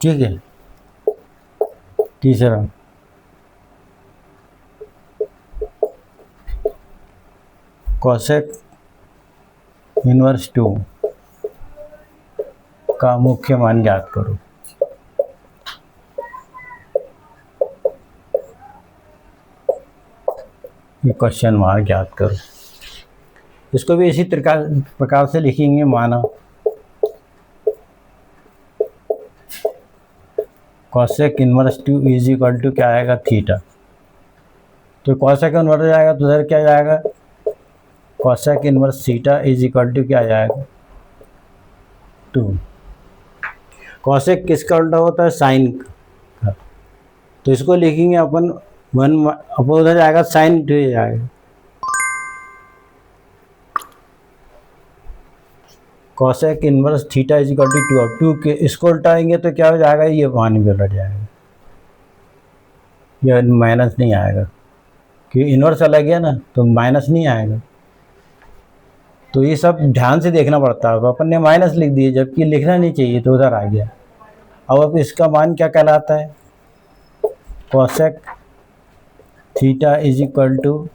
ठीक है। तीसरा, कोसेक इनवर्स 2 का मुख्य मान ज्ञात करो। ये क्वेश्चन मार्क ज्ञात करो। इसको भी इसी प्रकार से लिखेंगे। माना cosec inverse 2 is equal to क्या आएगा, थीटा। तो कोसेक इनवर्स आएगा तो उधर क्या जाएगा, cosec inverse theta is equal to क्या जाएगा, 2। कोसेक किसका उल्टा होता है, साइन का। तो इसको लिखेंगे अपन 1 अपन, उधर जाएगा साइन 2 जाएगा। Cosec inverse theta is equal to 2। अब 2 के इसको उल्टाएंगे तो क्या हो जाएगा, ये मान भी उलट जाएगा, ये माइनस नहीं आएगा क्योंकि इनवर्स अलग है ना, तो माइनस नहीं आएगा। तो ये सब ध्यान से देखना पड़ता है। अपन ने माइनस लिख दिए जबकि लिखना नहीं चाहिए, तो उधर आ गया। अब इसका मान क्या कहलाता है, cosec theta is equal to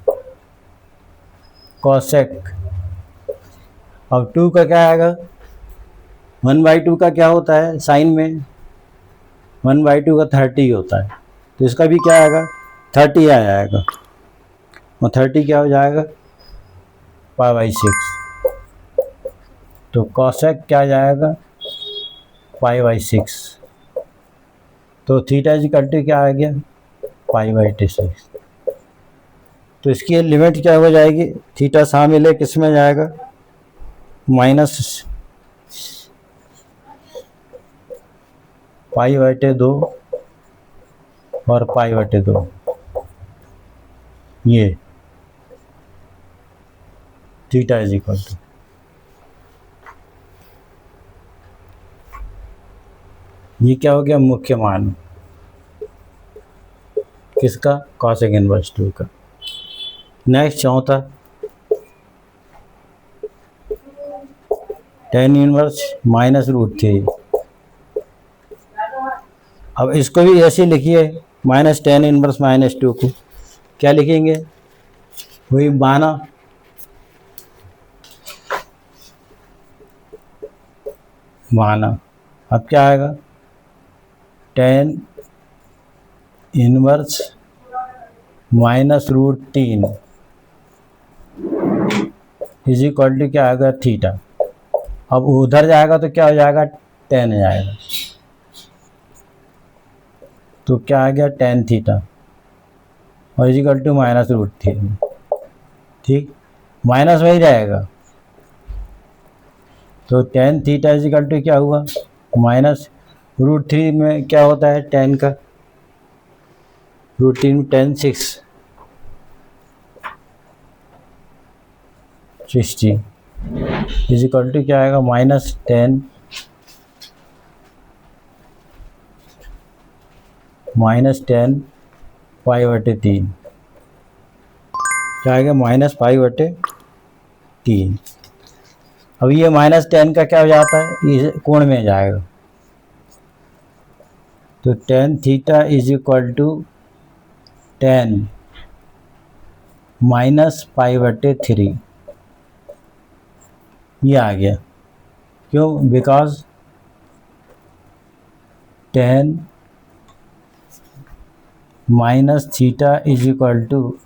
cosec. अब 2 का क्या आएगा, 1/2 का क्या होता है साइन में, 1/2 का 30 होता है। तो इसका भी क्या आएगा, 30 आ जाएगा। और 30 क्या हो जाएगा, π/6। तो कोसेक क्या जाएगा, π/6। तो थीटा इज इक्वल टू क्या आ गया, π/6। तो इसकी लिमिट क्या हो जाएगी, थीटा शामिल है किस में जाएगा, माइनस π/2 और π/2, ये थीटा इज इक्वल टू। ये क्या हो गया, मुख्य मान किसका, कोसेक इनवर्स 2 का। नेक्स्ट चौथा, tan इनवर्स -√3। अब इसको भी ऐसे लिखिए, माइनस tan इनवर्स -2 को क्या लिखेंगे, वही माना। अब क्या आएगा, tan inverse -√3 is equal to क्या आएगा, थीटा। अब उधर जाएगा तो क्या हो जाएगा, tan जाएगा। तो क्या आ गया, tan थीटा और इज इक्वल टू -√3। ठीक, माइनस वही रहेगा। तो tan theta is equal to क्या हुआ, -√3 में क्या होता है tan का, √3 में tan 60 इज इक्वल टू क्या आएगा, -tan π/3। क्या आएगा, -π/3। अब ये -tan का क्या हो जाता है, इस कोण में जाएगा। तो tan theta is equal to tan -π/3, ये आ गया। क्यों, because tan -theta is equal to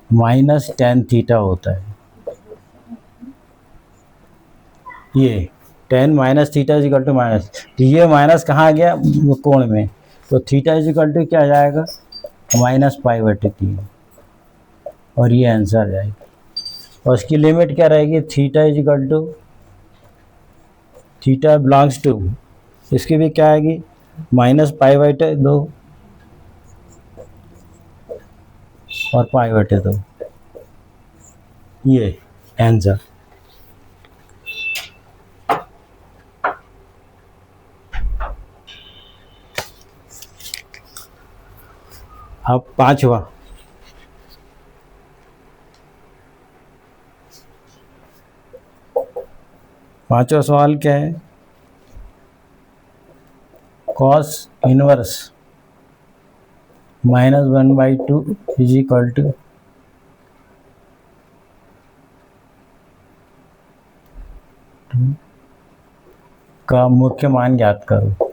-tan theta होता है। ये tan -theta is equal to minus, तो ये माइनस कहाँ आ गया, कोण में। तो थीटा इज इक्वल टू क्या जाएगा, -π/3। और ये आंसर जाएगा। और इसकी लिमिट क्या रहेगी, theta is equal to, theta belongs to, इसकी भी क्या आएगी, -π/2 और π/2। ये आंसर। अब पांचवा, सवाल क्या है, cos inverse -1/2 is equal to का मुख्य मान ज्ञात करो।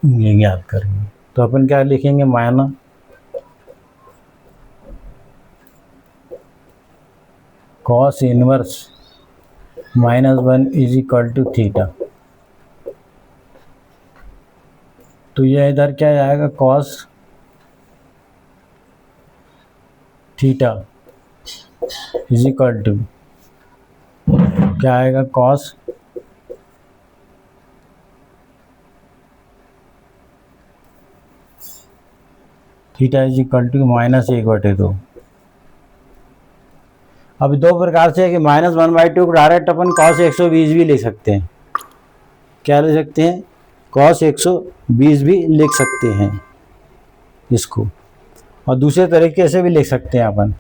ये ज्ञात करेंगे तो अपन क्या लिखेंगे, minus cos inverse -1 is equal to theta. तो ये इधर क्या आएगा, cos theta is equal to क्या आएगा, cos theta is equal to -1/2। अब दो प्रकार से है कि -1/2 को डायरेक्ट अपन cos 120 भी लिख सकते हैं। क्या लिख सकते हैं, cos 120 भी लिख सकते हैं इसको। और दूसरे तरीके से भी लिख सकते हैं अपन,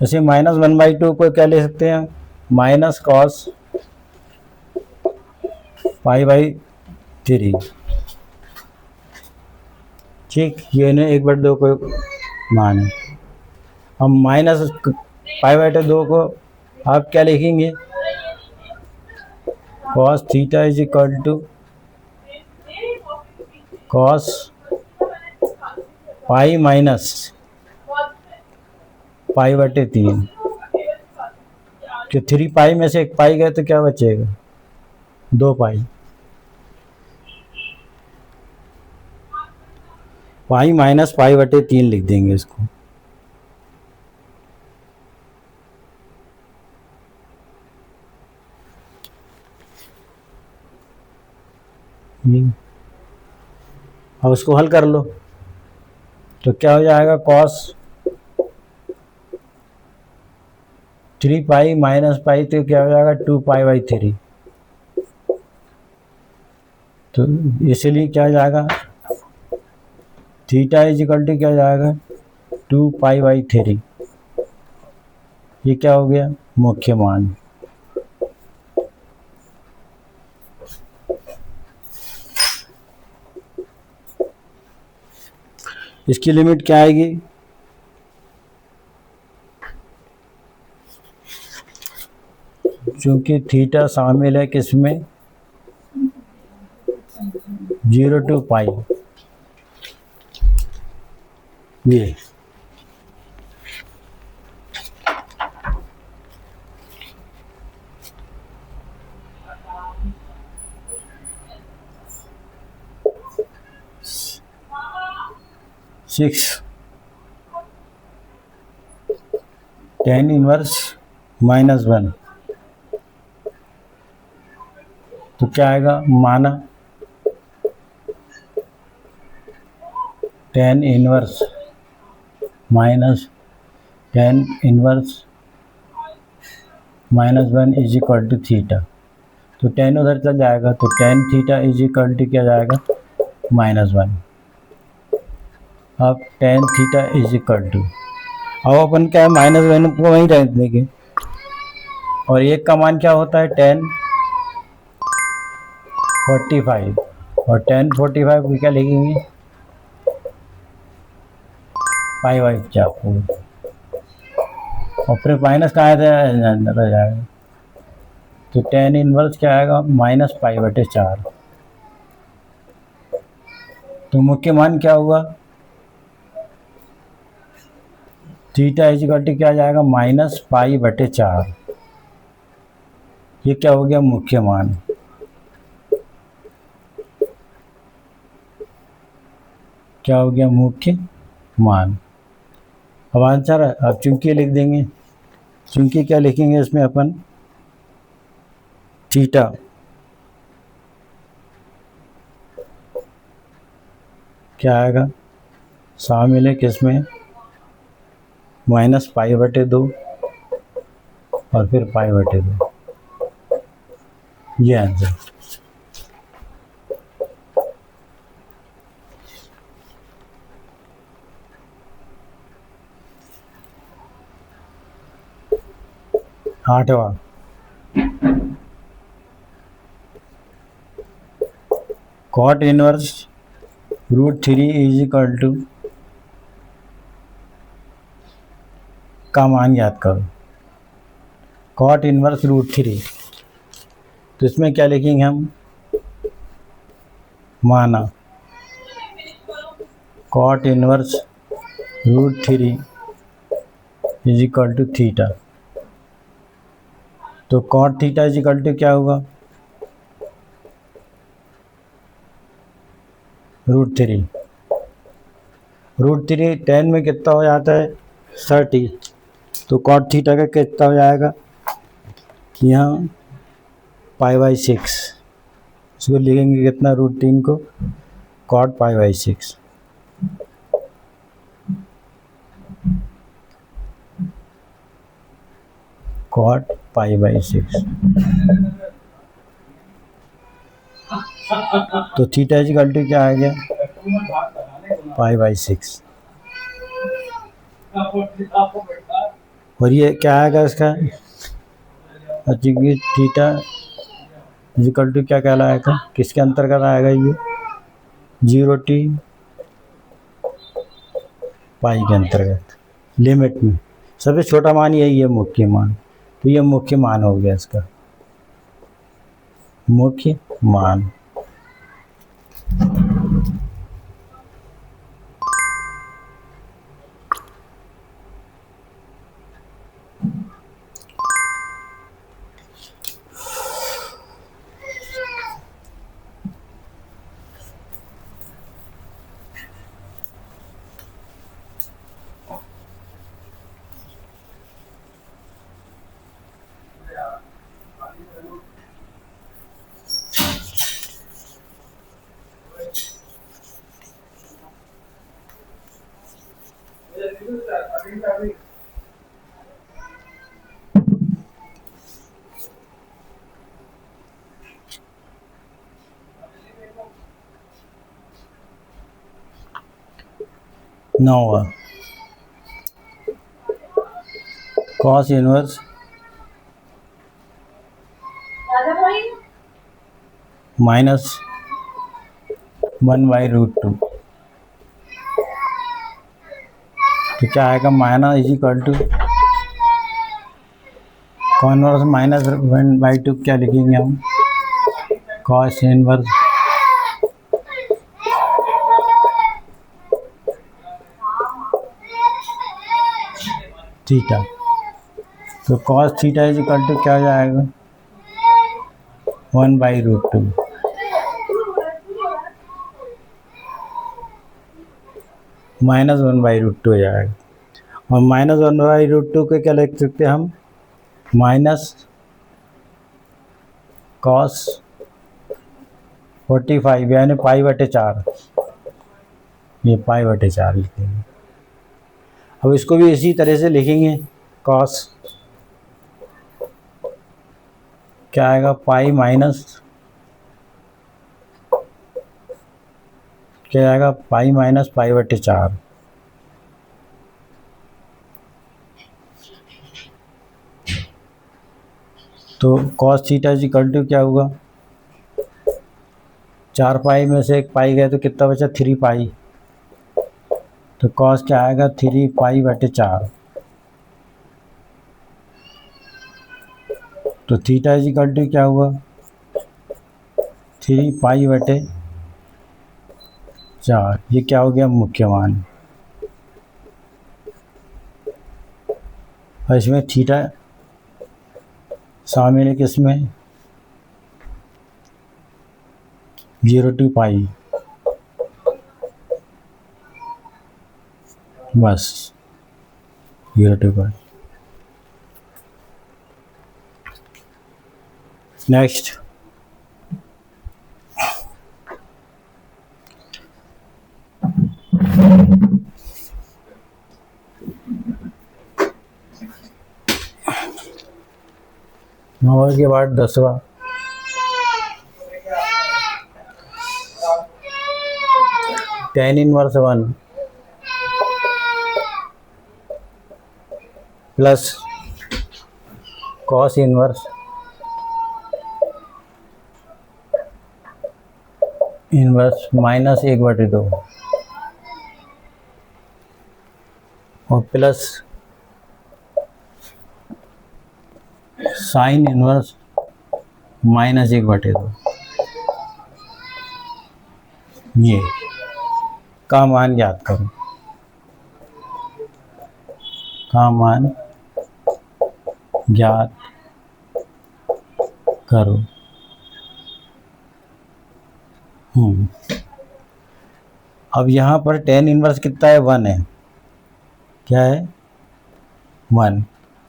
जैसे -1/2 को क्या लिख सकते हैं, माइनस कॉस π/3। ठीक, ये ना 1/2 को मान है। हम माइनस π/2 को आप क्या लिखेंगे, cos theta is equal to cos pi minus π/3। कि 3 पाई में से 1 पाई गए तो क्या बचेगा, 2 पाई। पाई माइनस π/3 लिख देंगे इसको। अब उसको हल कर लो तो क्या हो जाएगा, कॉस 3 पाई माइनस पाई तो क्या हो जाएगा, 2 π/3। तो इसलिए क्या हो जाएगा, थीटा इज इक्वल टू क्या हो जाएगा, 2 π/3। ये क्या हो गया, मुख्य मान। इसकी लिमिट क्या आएगी, चूंकि थीटा शामिल है किसमें, 0 to पाई। ये सिक्स tan इनवर्स -1। तो क्या आएगा, माना tan inverse tan inverse -1 is equal to theta. तो tan उधर चल जाएगा तो tan theta is equal to क्या जाएगा, -1। अब tan theta is equal to, अब अपन क्या है, -1 को वहीं रख देंगे। और एक का मान क्या होता है, tan 45। और tan 45 को क्या लिखेंगे, π/4। और फिर माइनस कहाँ रह जाएगा, तो tan इनवर्स क्या आएगा, -π/4। तो मुख्य मान क्या हुआ, थीटा इज इक्वल टू क्या जाएगा, -π/4। ये क्या हो गया, मुख्य मान। क्या हो गया, मुख्य मान। अब आंसर, अब चूंकि लिख देंगे। चूंकि क्या लिखेंगे इसमें अपन, थीटा क्या आएगा, शामिल है किसमें, -π/2 और फिर π/2। ये आंसर। आठवां, cot inverse √3 is equal to का मान ज्ञात करो। कॉट इनवर्स √3, तो इसमें क्या लिखेंगे हम, माना cot inverse √3 is equal to theta. तो cot theta is equal to क्या होगा, √3। √3 10 में कितना हो जाता है, 30। तो कॉट थीटा का कितना हो जाएगा कि यहाँ π/6, इसको लिखेंगे कितना, √3 को कॉट π/6। कॉट π/6, तो थीटा इज इक्वल टू क्या आ गया, π/6। और ये क्या आएगा इसका, थीटा इज इक्वल टू क्या कहलाएगा, किसके अंतर्गत आएगा ये, 0t पाई के अंतर्गत, लिमिट में सबसे छोटा मान यही है, मुख्य मान। तो ये मुख्य मान हो गया इसका, मुख्य मान। नौ कॉस इनवर्स -1/√2, तो क्या आएगा, minus is equal to converse -1/2 क्या लिखेंगे हम, कॉस इनवर्स थीटा। तो cos theta is equal to क्या हो जाएगा, 1/√2। -1/√2 हो जाएगा। और -1/√2 को क्या लिख सकते हैं हम, माइनस कॉस 45 यानी π/4, ये π/4 लिखेंगे। अब इसको भी इसी तरह से लिखेंगे, कॉस क्या आएगा, पाई माइनस क्या आएगा, पाई माइनस π/4। तो cos theta is equal to क्या होगा, 4 पाई में से 1 पाई गए तो कितना बचा, 3 पाई। तो कॉस क्या आएगा, 3 π/4। तो थीटा इज इक्वल टू क्या हुआ, 3 π/4। ये क्या हो गया, मुख्य मान। और इसमें थीटा शामिल है किसमें, 0 पाई, बस 0 पाई। नेक्स्ट नंबर के बाद 10वां, tan inverse 1 plus cos inverse inverse minus 1/2 और प्लस साइन इनवर्स माइनस 1/2। ये का मान ज्ञात करो, का मान ज्ञात करो। अब यहाँ पर टेन इनवर्स कितना है, 1 है। क्या है, 1।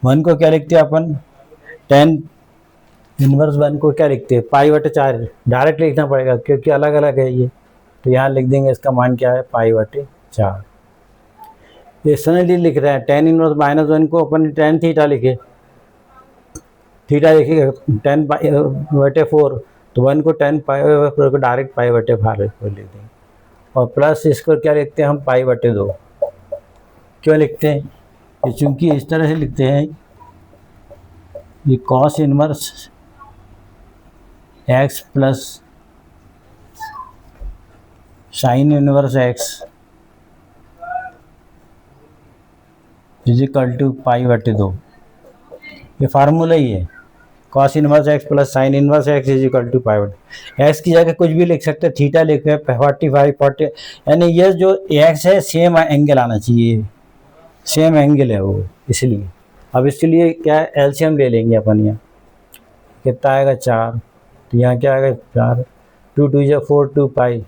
1 को क्या लिखते हैं अपन, टेन इनवर्स 1 को क्या लिखते हैं, π/4। डायरेक्ट लिखना पड़ेगा क्योंकि अलग अलग है ये, तो यहाँ लिख देंगे इसका मान क्या है, π/4। इसलिए लिख रहे हैं टेन इनवर्स -1 को अपन टेन थीटा लिखे, थीटा लिखिएगा 10π/4, तो 1 को 10π/4 को डायरेक्ट π/4 लिख देंगे। और प्लस इसको क्या लिखते हैं हम, π/2। क्यों लिखते हैं, ये चूंकि इस तरह से लिखते हैं, ये cos inverse x plus sine inverse x is equal to π/2। ये फार्मूला ही है, cos inverse x plus sine inverse x is equal to π/2। x की जगह कुछ भी लिख सकते हैं, थीटा लिखे 45 40, यानी ये जो x है सेम एंगल आना चाहिए, सेम एंगल है वो, इसलिए। अब इसलिए क्या है, एलसीएम ले लेंगे अपन। यहाँ कितना आएगा, 4, तो यहाँ क्या आएगा 4, 2 2 या 4 2 पाई,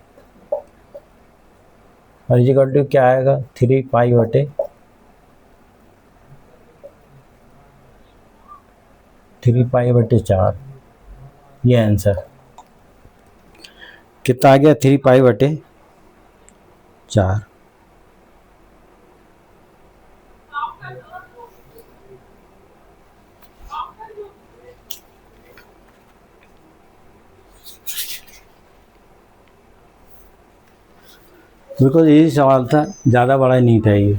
और इक्वल टू क्या आएगा 3π/4। ये आंसर कितना आ गया, 3π/4। बिल्कुल यही सवाल था, ज़्यादा बड़ा नहीं था ये।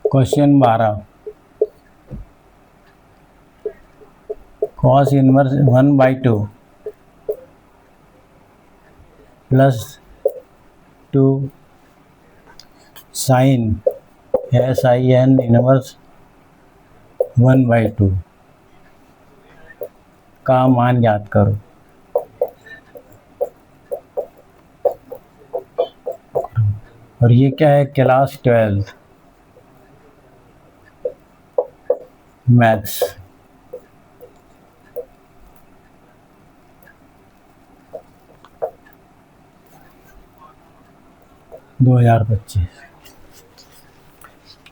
Question 12, cos inverse 1/2 plus 2 sine sin inverse 1/2 का मान ज्ञात करो। और ये क्या है, class 12 maths.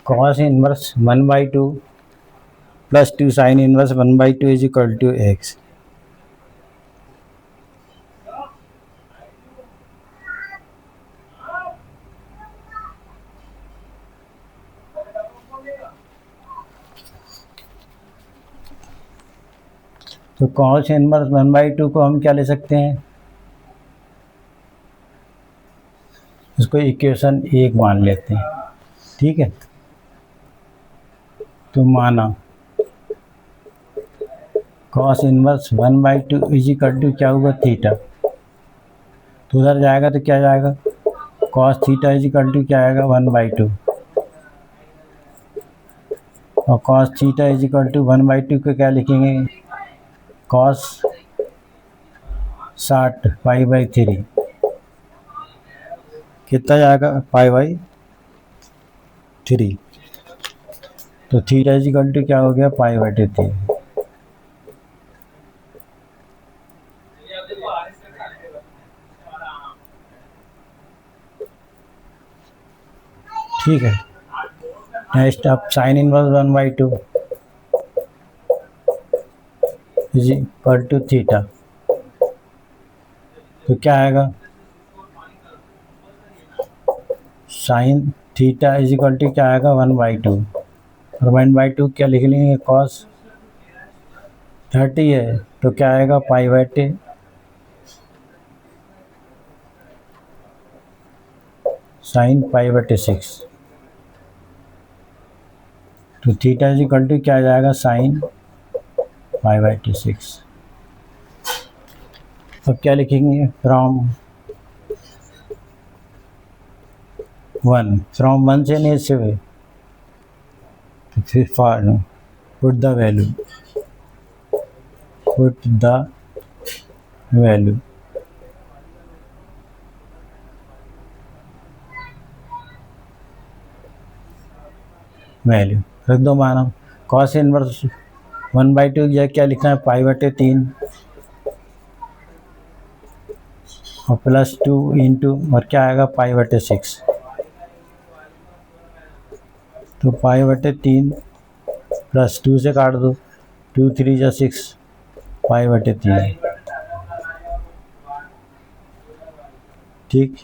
Cos inverse 1/2 plus 2 sine inverse 1/2 is equal to x। तो कॉस इनवर्स 1/2 को हम क्या ले सकते हैं, इसको इक्वेशन 1 मान लेते हैं, ठीक है। तो माना cos inverse 1/2 is equal to क्या होगा, थीटा। तो उधर जाएगा तो क्या जाएगा, cos theta is equal to क्या आएगा, 1/2। और cos theta is equal to 1/2 को क्या लिखेंगे, कॉस 60 π/3। कितना जाएगा, π/3। तो थीटा इज इक्वल टू क्या हो गया, π/3। ठीक है। नेक्स्ट अब sine inverse 1/2 is equal to theta, तो क्या आएगा, sine theta is equal to क्या आएगा 1/2, और 1/2 क्या लिख लेंगे, कॉस 30 है तो क्या आएगा पाई/2, साइन पाई/6, तो थीटा इज इक्वल टू क्या आ जाएगा, साइन पाई/6। अब क्या लिखेंगे, फ्रॉम 1, फ्रॉम 1 से नहीं से वे, तो फिर for put the value, put the value, value रख दो माना, कॉस इनवर्स 1/2 या क्या लिखना है पाई/3 और +2 इंटू और क्या आएगा पाई/6, तो पाई/3 +2 से काट दो, 2 3 या 6 पाई/3, ठीक।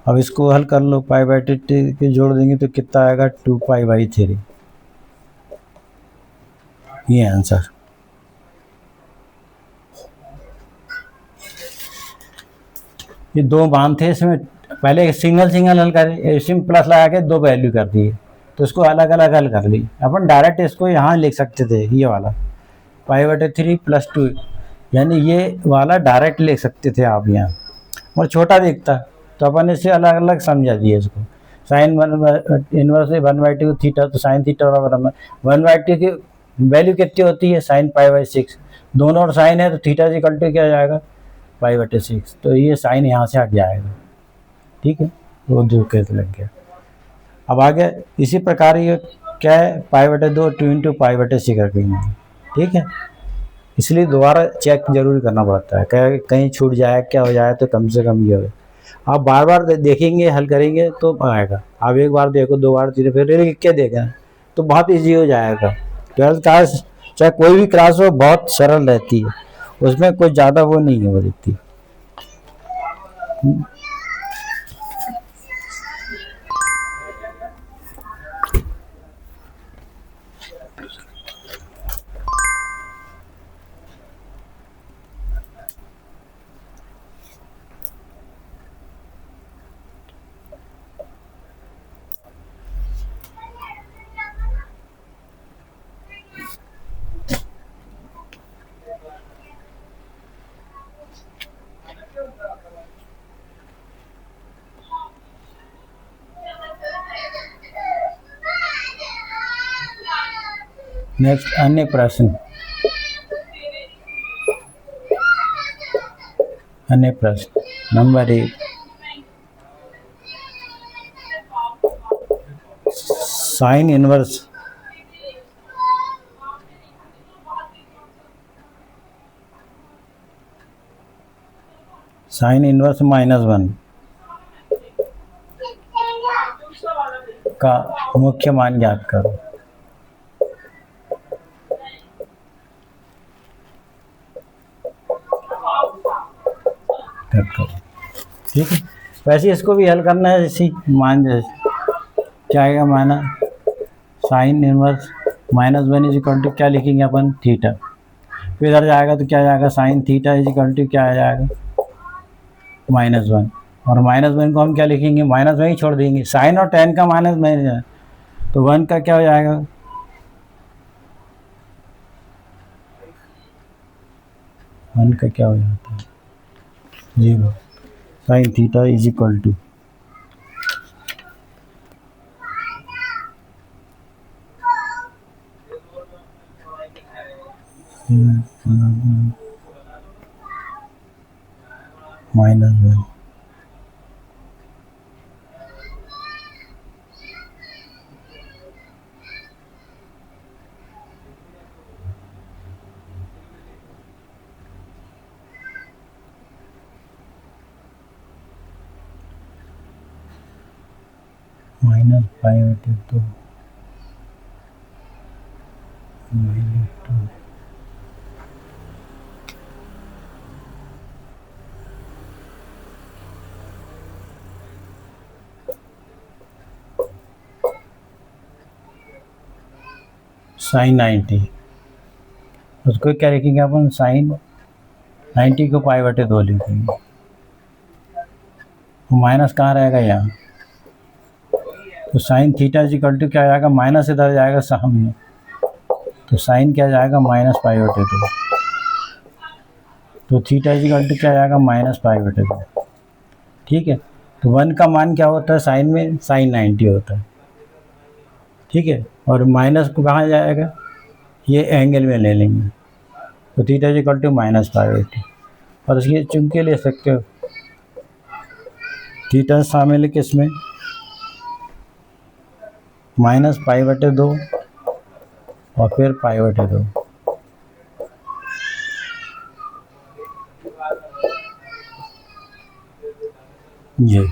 अब इसको हल कर लो, पाई/3 के जोड़ देंगे तो कितना आएगा 2π/3, ये आंसर। ये दो मान थे, इसमें पहले सिंगल सिंगल हल करे, इसमें प्लस लगा के दो वैल्यू कर दिए, तो इसको अलग अलग हल कर ली। अपन डायरेक्ट इसको यहाँ लिख सकते थे, ये वाला पाई/3 +2, यानी ये वाला डायरेक्ट लिख सकते थे आप यहाँ, और छोटा दिखता तो अपन इसे अलग अलग समझा दिए इसको। साइन इनवर्स 1/2 थीटा, तो साइन थीटा बराबर 1/2 की वैल्यू कितनी होती है, साइन पाई/6, दोनों और साइन है तो थीटा इक्वल टू क्या जाएगा पाई/6, तो ये साइन यहाँ से हट जाएगा, ठीक है, वो दो कैसे लग गया। अब आगे इसी प्रकार ये क्या है पाई/2 2 इंटू पाई/6 रखेंगे, ठीक है। इसलिए दोबारा चेक जरूर करना पड़ता है, कहीं छूट जाए क्या हो जाए तो कम से कम ये हो। आप बार बार देखेंगे हल करेंगे तो आएगा, आप एक बार देखो, दो बार तीन, फिर लिख के देखें तो बहुत इजी हो जाएगा। 12th क्लास चाहे कोई भी क्लास हो बहुत सरल रहती है, उसमें कोई ज़्यादा वो नहीं है वो दिखती। नेक्स्ट अन्य प्रश्न, अन्य प्रश्न नंबर 1, साइन इनवर्स -1 का मुख्य मान ज्ञात करो। ठीक है, वैसे इसको भी हल करना है, जैसे मान जैसे क्या आएगा, माना sine inverse -1 is equal to क्या लिखेंगे अपन थीटा, फिर इधर जाएगा तो क्या जाएगा sine theta is equal to क्या आ जाएगा -1, और -1 को हम क्या लिखेंगे, -1 ही छोड़ देंगे, साइन और टेन का -1 तो 1 का क्या हो जाएगा, 1 का क्या हो जाता है 0, sine theta is equal to -1, -π/2 -2 sin 90, उसको क्या लिखेंगे अपन, sin 90 को π/2 लिखेंगे। माइनस कहाँ रहेगा, यहाँ। तो साइन थीटा इक्वल टू क्या जाएगा, माइनस इधर जाएगा सामने, तो साइन क्या जाएगा, -π/2। तो थीटा इक्वल टू क्या जाएगा, -π/2। ठीक है। तो 1 का मान क्या होता है साइन में, sin 90 होता है। ठीक है। और माइनस को कहाँ जाएगा, ये एंगल में ले लेंगे, तो थीटा इक्वल टू -π/2। और इसकी चुनके ले सकते हो, थीटा शामिल है किसमें, -π/2 और फिर π/2। ये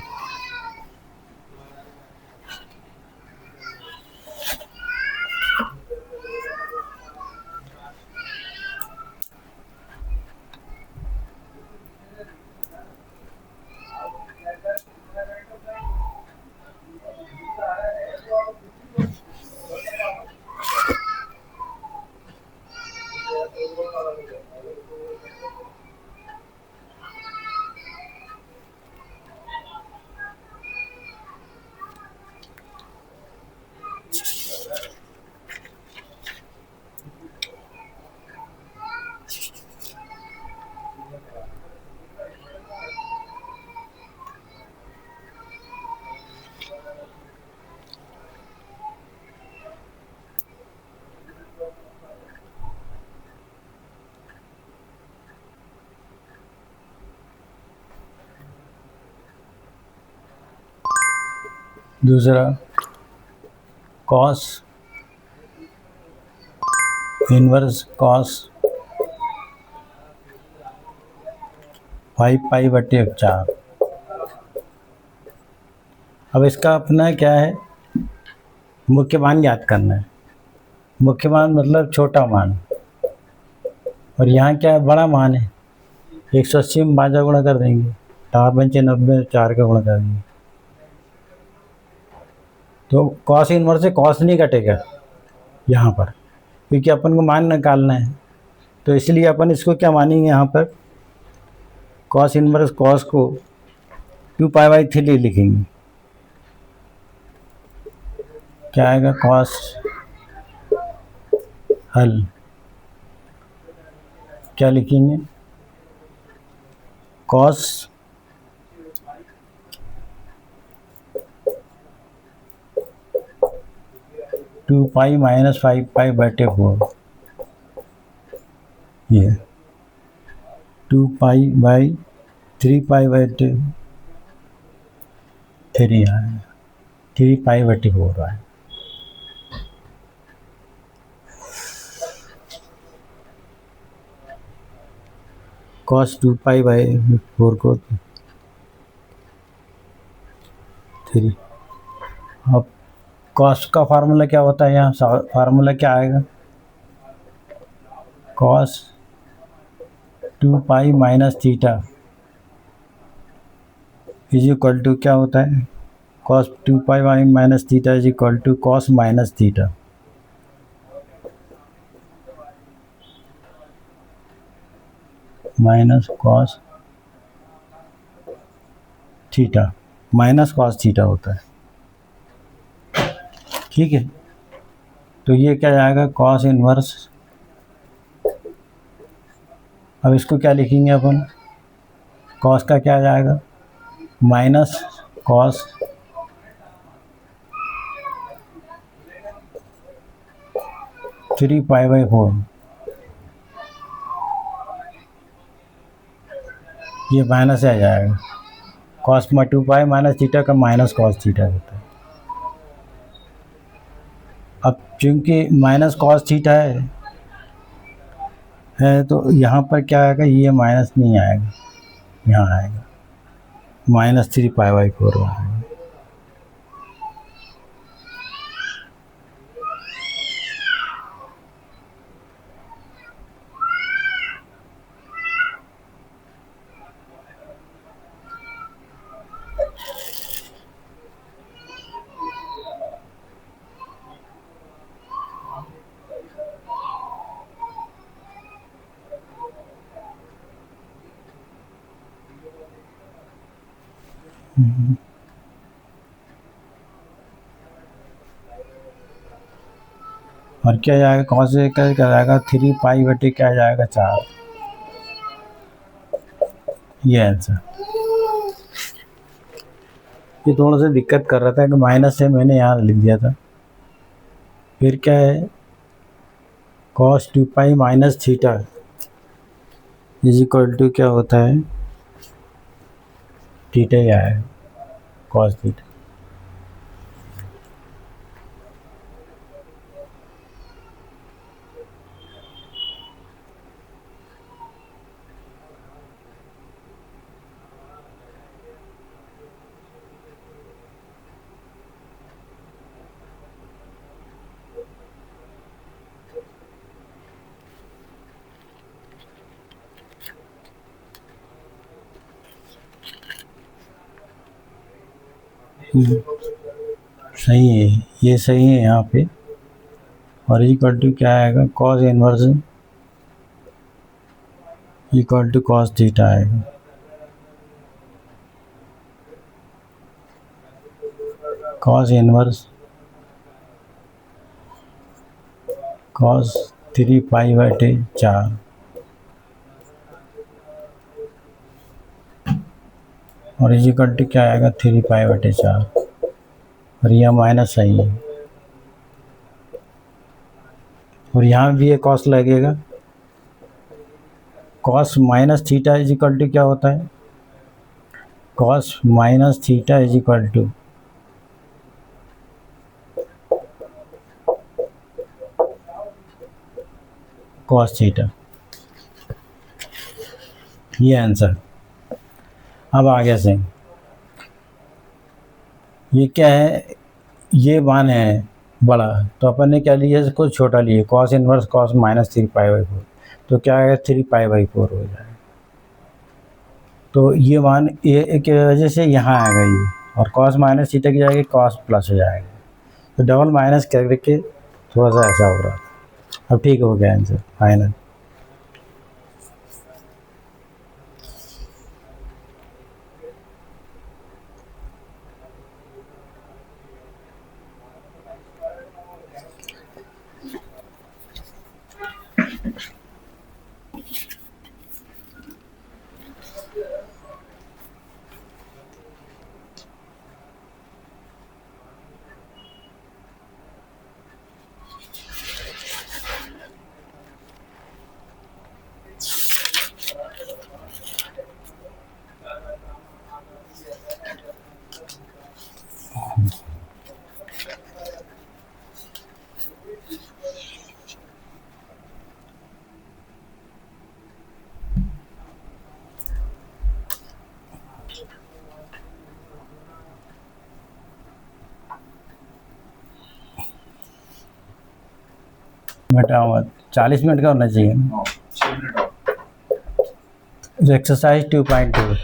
दूसरा कॉस इनवर्स कॉस 5π/4। अब इसका अपना क्या है, मुख्य मान याद करना है। मुख्य मान मतलब छोटा मान, और यहाँ क्या है, बड़ा मान है। 180 में 5 गुणा कर देंगे, 4×5 = 90, 4 का गुणा कर देंगे, तो कॉस इनवर्स से कॉस नहीं कटेगा यहाँ पर, क्योंकि अपन को मान निकालना है। तो इसलिए अपन इसको क्या मानेंगे, यहाँ पर कॉस इनवर्स कॉस को 2π/3 लिखेंगे। क्या आएगा, कॉस हल क्या लिखेंगे, कॉस 2π - 5π/4। ये 2π/3π/3 आएगा, 3π/4 आएगा। cos 2π/4 को 3। अब cos का फार्मूला क्या होता है, यहाँ फार्मूला क्या आएगा, cos 2π - थीटा इक्वल टू क्या होता है, cos 2π - theta equal to cos - theta. -cos theta, -cos theta होता है। ठीक है। तो ये क्या जाएगा, cos इनवर्स। अब इसको क्या लिखेंगे अपन, cos का क्या जाएगा, -cos 3π/4। ये माइनस आ जाएगा, cos 2π - थीटा का -cos थीटा होता है। अब चूंकि -cos थीटा है तो यहाँ पर क्या आएगा, ये माइनस नहीं आएगा, यहाँ आएगा -3π/4 आएगा। और क्या जाएगा, कौन से क्या जाएगा 3 पाई/, क्या जाएगा 4। ये आंसर। ये थोड़ा सा दिक्कत कर रहा था कि माइनस से मैंने यहाँ लिख दिया था। फिर क्या है, cos 2 pi minus theta is equal to क्या होता है, थीटा ही आया, cos थीटा। सही है, ये सही है यहाँ पे। और इक्वल टू क्या आएगा, cos inverse equal to cos theta आएगा। cos inverse cos 3 pi. और इक्वल टू क्या आएगा, 3 पाई/4। और यह माइनस सही है। और यहाँ भी एक कॉस लगेगा। Cos minus theta is equal to क्या होता है, cos minus theta is equal to cos theta. ये आंसर। अब आगे से ये क्या है, ये मान है बड़ा, तो अपन ने क्या लिया, इसको छोटा लिए, कॉस इनवर्स कॉस माइनस 3 पाई/4। तो क्या आएगा, 3 पाई/4 हो जाएगा। तो ये मान ए की वजह से यहाँ आएगा ये, और कॉस माइनस थीटा की जाएगी कॉस प्लस हो जाएगा। तो डबल माइनस करके थोड़ा सा ऐसा हो रहा था। अब ठीक हो गया आंसर फाइनल। बेटा 40 मिनट का होना चाहिए। एक्सरसाइज 2.2।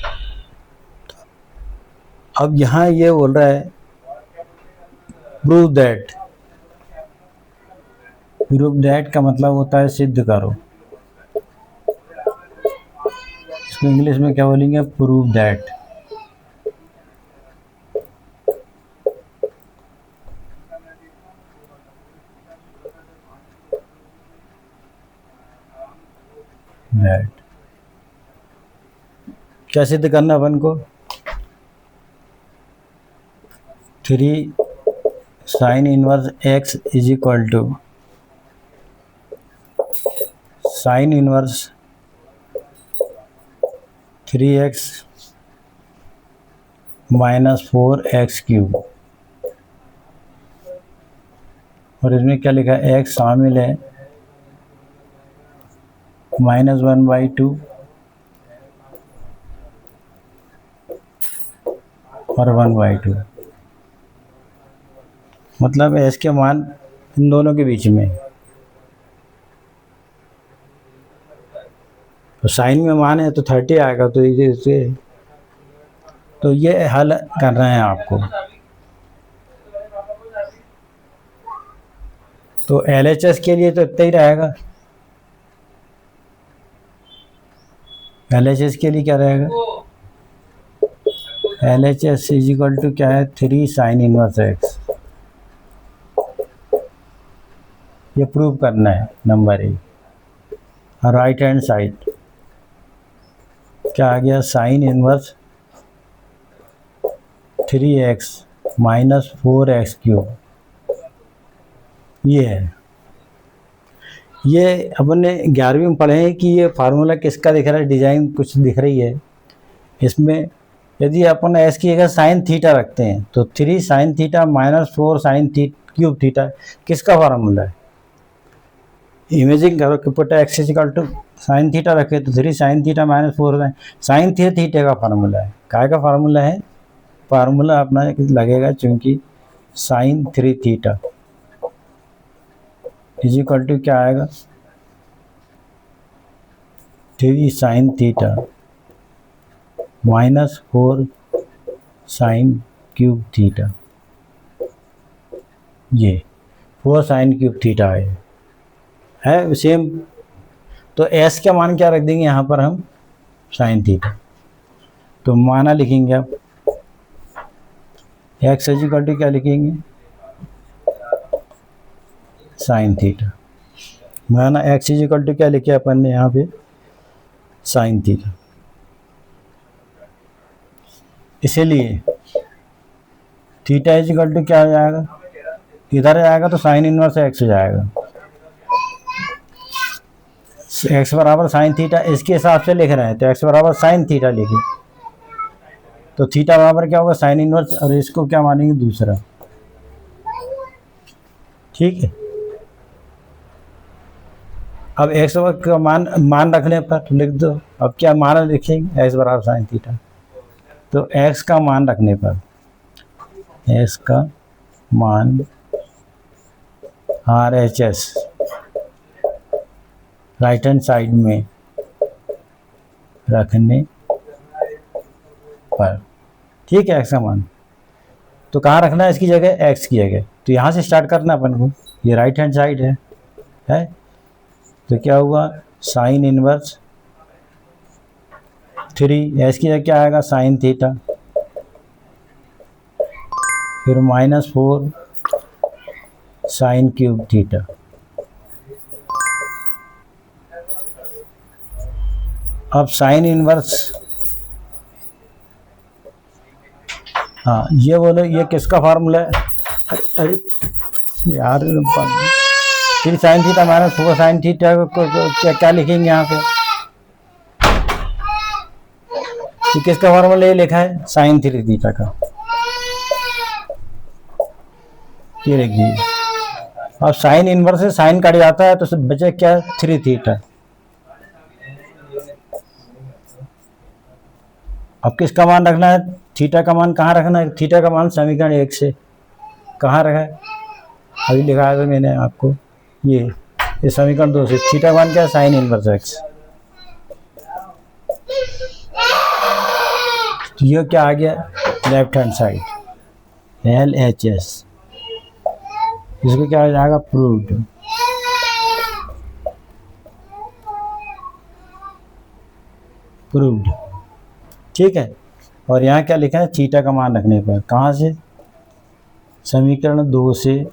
अब यहाँ ये बोल रहा है प्रूव दैट। प्रूव दैट का मतलब होता है सिद्ध करो। इसको इंग्लिश में क्या बोलेंगे, प्रूव दैट। दैट क्या सिद्ध करना अपन को, 3 sine inverse x is equal to sine inverse 3x minus 4x³। और इसमें क्या लिखा है, x शामिल है, -1/2 और 1/2। मतलब s के मान इन दोनों के बीच में। तो साइन में मान है तो 30 आएगा। तो इसे तो ये हल करना है आपको। तो LHS के लिए तो इतना ही रहेगा। LHS के लिए क्या रहेगा, L H S is equal to क्या है, 3 साइन इनवर्स एक्स। ये प्रूव करना है नंबर ए। और राइट हैंड साइड क्या आ गया, sign inverse 3x minus 4x cube. ये है, ये अपन ने 11वीं में पढ़े हैं कि ये फार्मूला किसका दिख रहा है, डिजाइन कुछ दिख रही है इसमें। यदि अपन एस की जगह साइन थीटा रखते हैं तो 3 sine theta minus 4 sine cube theta किसका फार्मूला है। इमेजिंग करो कि put x is equal to sine theta रखे तो 3 sine theta minus 4 sine theta का फार्मूला है। काय का फार्मूला है, फार्मूला अपना लगेगा चूंकि sine 3 theta is equal to क्या आएगा, 3 sine theta minus 4 sine cube theta. ये 4 साइन क्यूब थीटा है सेम। तो एस का मान क्या रख देंगे यहाँ पर हम, साइन थीटा। तो माना लिखेंगे आप एक्स इज इक्वल टू क्या लिखेंगे, साइन थीटा। माना एक्स इज इक्वल टू क्या लिखे अपन ने यहाँ पे, साइन थीटा। इसीलिए थीटा इज इक्वल टू क्या हो जाएगा, इधर जाएगा तो साइन इनवर्स एक्स हो जाएगा। एक्स बराबर साइन थीटा इसके हिसाब से लिख रहे हैं तो एक्स बराबर साइन थीटा लिखे तो थीटा बराबर क्या होगा, साइन इनवर्स, और इसको क्या मानेंगे, दूसरा। ठीक है। अब एक्स का मान रखने पर लिख दो। अब क्या मान लिखेंगे, एक्स बराबर साइन थीटा। तो एक्स का मान रखने पर, एक्स का मान R H S right hand side में रखने पर, ठीक है, एक्स का मान तो कहाँ रखना है, इसकी जगह एक्स की जगह। तो यहाँ से स्टार्ट करना अपन को, ये राइट हैंड साइड है। तो क्या हुआ, साइन इनवर्स 3 एस की जगह क्या आएगा, साइन थीटा, फिर माइनस 4 साइन क्यूब थीटा। अब साइन इनवर्स, हाँ ये बोलो ये किसका फार्मूला है, अरे यार, फिर sign theta minus 4 sine theta को क्या लिखेंगे यहाँ पे, ये किसका फार्मूला, ये लिखा है साइन 3 थीटा का, ये लिख दीजिए। अब साइन इनवर्स से साइन कट जाता है तो बचे क्या, 3 थीटा। अब किसका मान रखना है, थीटा का मान कहाँ रखना है, थीटा का मान समीकरण 1 से कहाँ रखा है, अभी लिखा है मैंने आपको, ये समीकरण 2 से। थीटा का मान क्या है, साइन इनवर्स एक्स। तो ये क्या आ गया, left hand side L H S, इसको क्या हो जाएगा, प्रूव्ड। प्रूव्ड, ठीक है। और यहाँ क्या लिखा है, थीटा का मान रखने पर, कहाँ से, समीकरण 2 से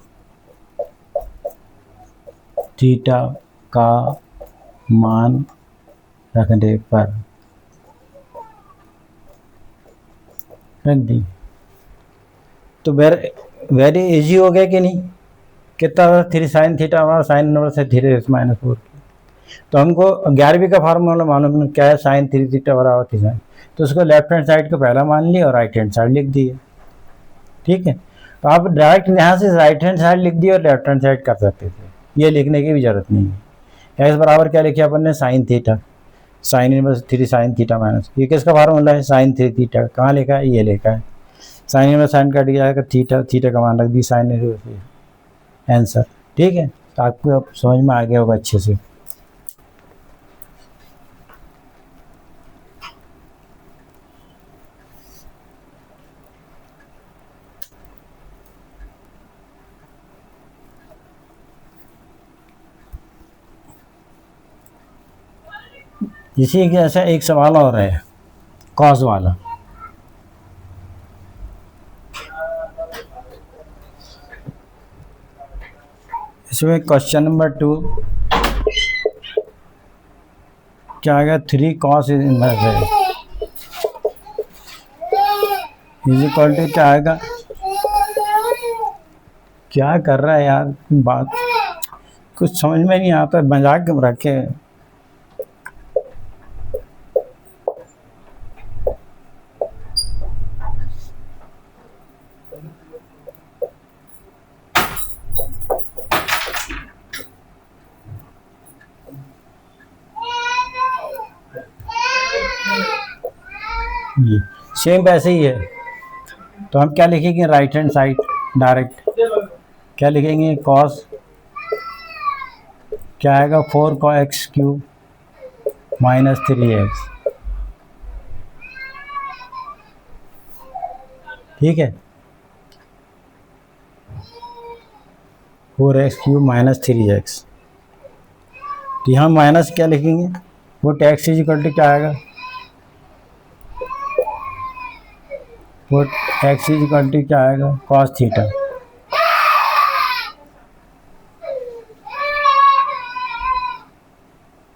थीटा का मान रखने पर रख दी। तो वेरी इजी हो गया कि नहीं, कितना, 3 साइन थीटा हमारा साइन इनवर्स है 3 माइनस 4। तो हमको 11वीं का फार्मूला मालूम क्या है, साइन 3 थीटा बराबर 3 साइन। तो उसको लेफ्ट हैंड साइड को पहला मान लिया और राइट हैंड साइड लिख दिए, ठीक है। तो आप डायरेक्ट यहाँ से राइट हैंड साइड लिख दिए और लेफ्ट हैंड साइड कर सकते थे, ये लिखने की भी जरूरत नहीं है। एक्स बराबर क्या लिखा अपन ने, sine theta, sine inverse 3 sine theta minus, ये किसका फार्मूला है, साइन 3 थीटा। कहाँ लिखा है, ये लिखा है, साइन इनवर्स साइन कट जाएगा, थीटा, थीटा का मान रख दी, साइन इनवर्स आंसर, ठीक है। तो आपको अब समझ में आ गया होगा अच्छे से। इसी के जैसा एक सवाल और है, कॉस वाला। इसमें क्वेश्चन नंबर 2 क्या आएगा, 3 cos इनवर्स है इज इक्वल टू क्या आएगा। क्या कर रहा है यार, बात कुछ समझ में नहीं आता, मजाक क्यों रखे। ये सेम वैसे ही है, तो हम क्या लिखेंगे, राइट हैंड साइड डायरेक्ट क्या लिखेंगे, cos क्या आएगा, 4x³ माइनस 3x। ठीक है, 4x³ माइनस 3x। तो यहाँ माइनस क्या लिखेंगे, वो टैक्स इज इक्वल टू क्या आएगा, वो x इज इक्वल टू क्या आएगा, cos थीटा।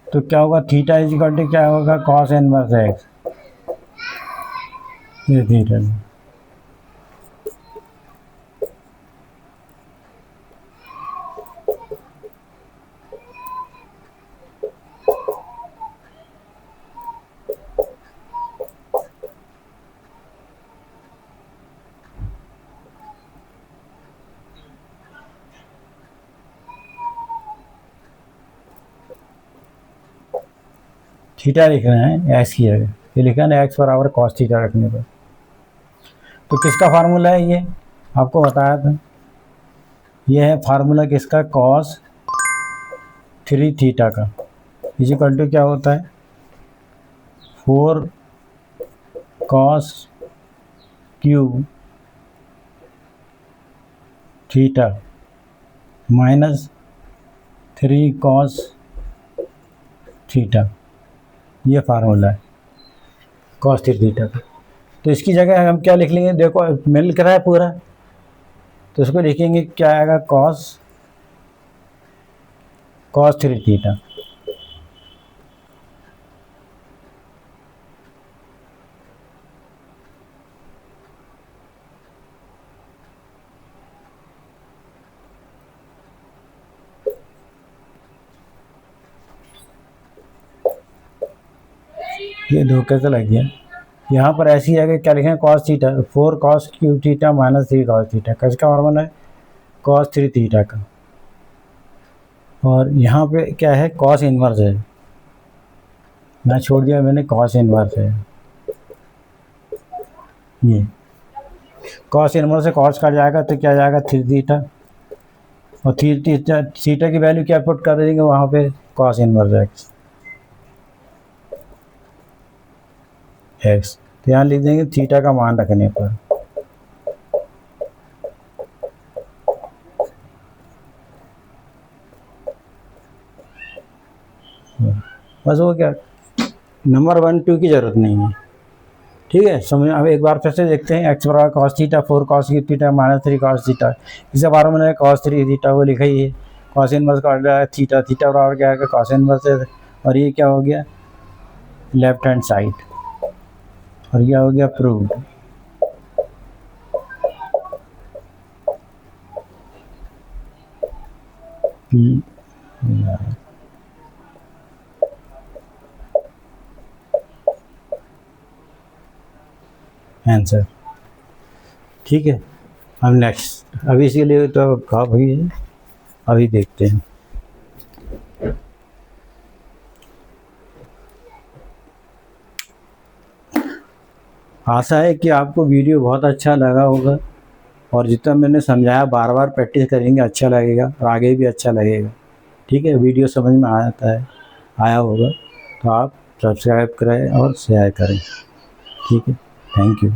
तो क्या होगा, थीटा इज इक्वल टू क्या होगा, cos इनवर्स x। ये थीटा थीटा लिख रहे हैं एक्स की जगह, ये लिखा है ना एक्स बराबर कॉस थीटा रखने पर। तो किसका फार्मूला है ये, आपको बताया था, ये है फार्मूला किसका, cos 3 थीटा का इज इक्वल टू क्या होता है, 4 cos³ theta minus 3 cos theta. ये फार्मूला है cos 3 थीटा का। तो इसकी जगह हम क्या लिख लेंगे, देखो मिल कर रहा है पूरा, तो इसको लिखेंगे क्या आएगा, cos 3 थीटा। ये धोखे से लग गया, यहाँ पर ऐसी जगह क्या लिखें, cos theta, 4 cos³ theta minus 3 cos theta. किसका फार्मूला है, cos 3 थीटा का। और यहाँ पे क्या है, cos इनवर्स है, मैं छोड़ दिया मैंने, cos इनवर्स है। ये cos इनवर्स से cos कट जाएगा तो क्या जाएगा, 3 थीटा, और थीटा की वैल्यू क्या पुट कर देंगे वहाँ पे, cos इनवर्स x। तो यहाँ लिख देंगे थीटा का मान रखने पर। बस हो गया, नंबर 1 2 की ज़रूरत नहीं है। ठीक है, समझ। अब एक बार फिर से देखते हैं, x बराबर cos theta, 4 cos³ theta minus 3 cos theta. इसे बार मैंने cos 3 थीटा को लिखा ही है, cos इनवर्स का थीटा, थीटा बराबर क्या है, cos इनवर्स है। और ये क्या हो गया, लेफ्ट हैंड साइड, और यह हो गया प्रूव्ड। आंसर। ठीक है, हम नेक्स्ट, अभी इसके लिए तो काफ़ी है, अभी देखते हैं। आशा है कि आपको वीडियो बहुत अच्छा लगा होगा, और जितना मैंने समझाया बार बार प्रैक्टिस करेंगे, अच्छा लगेगा और आगे भी अच्छा लगेगा। ठीक है, वीडियो समझ में आया होगा तो आप सब्सक्राइब करें और शेयर करें। ठीक है, थैंक यू।